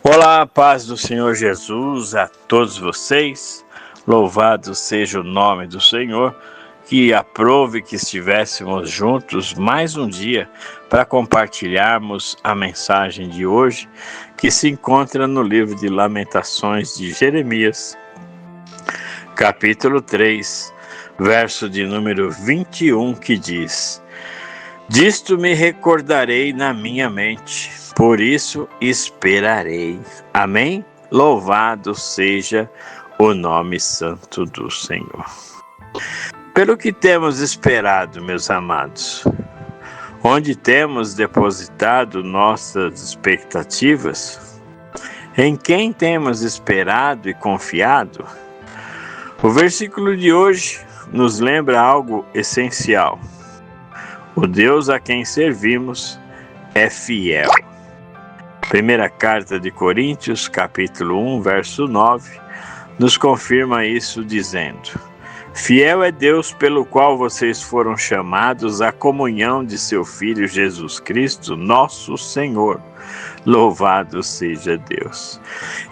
Olá, paz do Senhor Jesus a todos vocês. Louvado seja o nome do Senhor, que aprove que estivéssemos juntos mais um dia para compartilharmos a mensagem de hoje, que se encontra no livro de Lamentações de Jeremias, capítulo 3, verso de número 21, que diz: Disto me recordarei na minha mente, por isso esperarei. Amém? Louvado seja o nome santo do Senhor. Pelo que temos esperado, meus amados, onde temos depositado nossas expectativas, em quem temos esperado e confiado, o versículo de hoje nos lembra algo essencial. O Deus a quem servimos é fiel. Primeira carta de Coríntios, capítulo 1, verso 9, nos confirma isso dizendo: Fiel é Deus pelo qual vocês foram chamados à comunhão de seu Filho Jesus Cristo, nosso Senhor. Louvado seja Deus.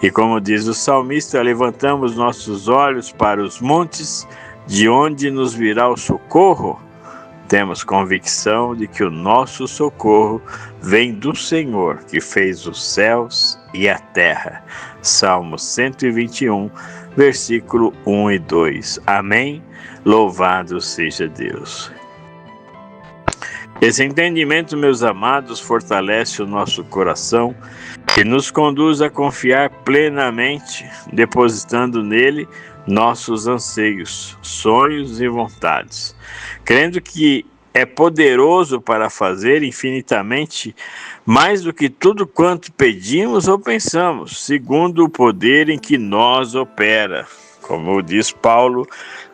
E como diz o salmista, levantamos nossos olhos para os montes, de onde nos virá o socorro. Temos convicção de que o nosso socorro vem do Senhor, que fez os céus e a terra. Salmo 121, versículo 1 e 2. Amém? Louvado seja Deus. Esse entendimento, meus amados, fortalece o nosso coração e nos conduz a confiar plenamente, depositando nele nossos anseios, sonhos e vontades, crendo que é poderoso para fazer infinitamente mais do que tudo quanto pedimos ou pensamos, segundo o poder em que nós opera, como diz Paulo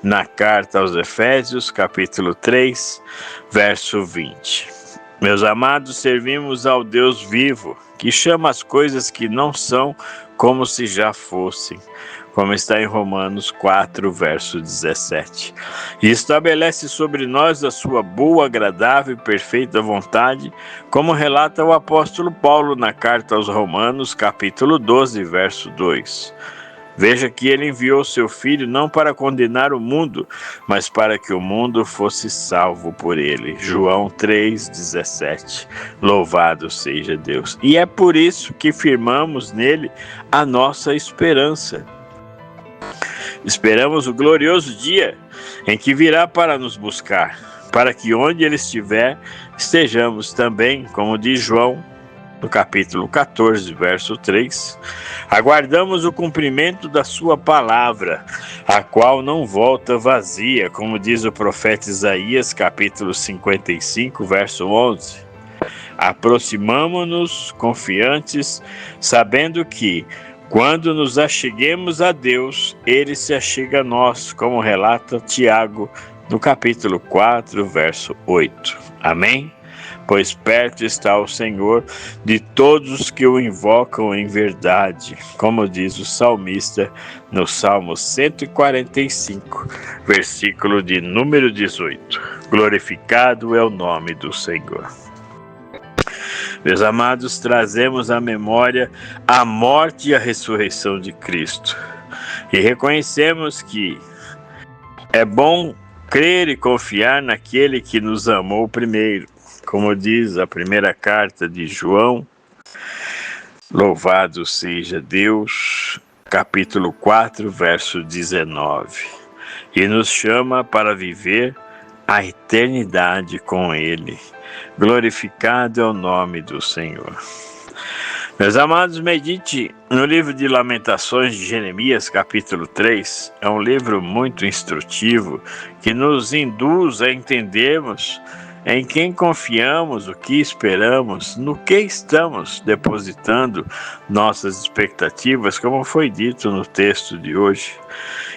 na carta aos Efésios, capítulo 3, verso 20. Meus amados, servimos ao Deus vivo, que chama as coisas que não são como se já fossem, como está em Romanos 4, verso 17. E estabelece sobre nós a sua boa, agradável e perfeita vontade, como relata o apóstolo Paulo na carta aos Romanos, capítulo 12, verso 2. Veja que ele enviou seu Filho não para condenar o mundo, mas para que o mundo fosse salvo por ele. João 3,17. Louvado seja Deus. E é por isso que firmamos nele a nossa esperança. Esperamos o glorioso dia em que virá para nos buscar, para que onde ele estiver, estejamos também, como diz João, no capítulo 14, verso 3, aguardamos o cumprimento da sua palavra, a qual não volta vazia, como diz o profeta Isaías, capítulo 55, verso 11. Aproximamo-nos confiantes, sabendo que, quando nos acheguemos a Deus, Ele se achega a nós, como relata Tiago, no capítulo 4, verso 8. Amém? Pois perto está o Senhor de todos os que o invocam em verdade, como diz o salmista no Salmo 145, versículo de número 18. Glorificado é o nome do Senhor. Meus amados, trazemos à memória a morte e a ressurreição de Cristo. E reconhecemos que é bom crer e confiar naquele que nos amou primeiro. Como diz a primeira carta de João, louvado seja Deus, capítulo 4, verso 19. E nos chama para viver a eternidade com Ele. Glorificado é o nome do Senhor. Meus amados, medite no livro de Lamentações de Jeremias, capítulo 3. É um livro muito instrutivo que nos induz a entendermos em quem confiamos, o que esperamos, no que estamos depositando nossas expectativas, como foi dito no texto de hoje.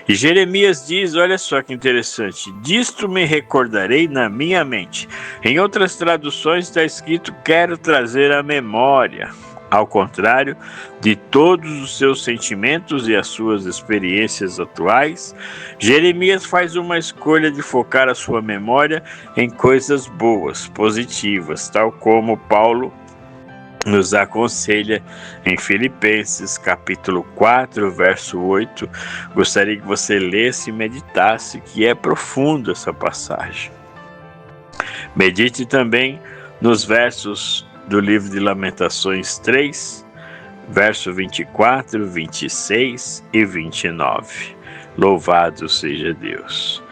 E Jeremias diz, olha só que interessante, disto me recordarei na minha mente. Em outras traduções está escrito, quero trazer à memória. Ao contrário de todos os seus sentimentos e as suas experiências atuais, Jeremias faz uma escolha de focar a sua memória em coisas boas, positivas, tal como Paulo nos aconselha em Filipenses capítulo 4, verso 8. Gostaria que você lesse e meditasse, que é profundo essa passagem. Medite também nos versos do livro de Lamentações 3, verso 24, 26 e 29. Louvado seja Deus.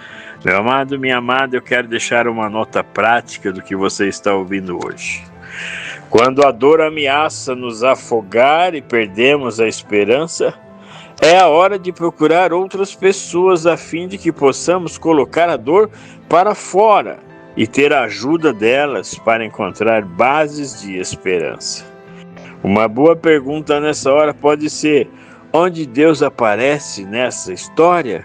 Meu amado, minha amada, eu quero deixar uma nota prática do que você está ouvindo hoje. Quando a dor ameaça nos afogar e perdemos a esperança, é a hora de procurar outras pessoas a fim de que possamos colocar a dor para fora e ter a ajuda delas para encontrar bases de esperança. Uma boa pergunta nessa hora pode ser: onde Deus aparece nessa história?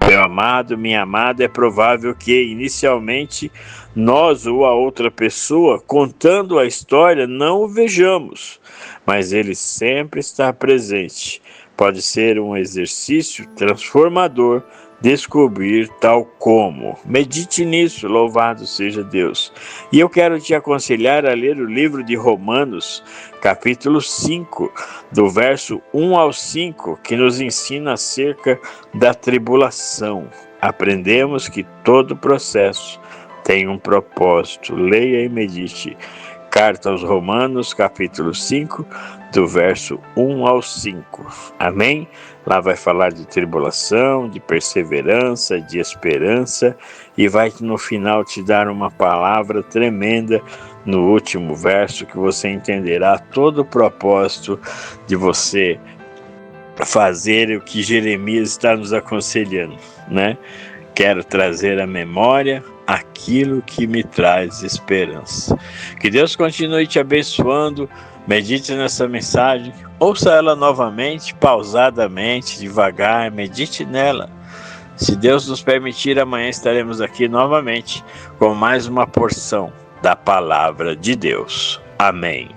Meu amado, minha amada, é provável que inicialmente nós ou a outra pessoa contando a história não o vejamos, mas ele sempre está presente. Pode ser um exercício transformador descobrir tal como. Medite nisso, louvado seja Deus. E eu quero te aconselhar a ler o livro de Romanos, capítulo 5, do verso 1 ao 5, que nos ensina acerca da tribulação. Aprendemos que todo processo tem um propósito. Leia e medite. Carta aos Romanos, capítulo 5, do verso 1 ao 5. Amém? Lá vai falar de tribulação, de perseverança, de esperança, e vai no final te dar uma palavra tremenda no último verso, que você entenderá todo o propósito de você fazer o que Jeremias está nos aconselhando, né? Quero trazer à memória aquilo que me traz esperança. Que Deus continue te abençoando. Medite nessa mensagem, ouça ela novamente, pausadamente, devagar, medite nela. Se Deus nos permitir, amanhã estaremos aqui novamente com mais uma porção da palavra de Deus. Amém.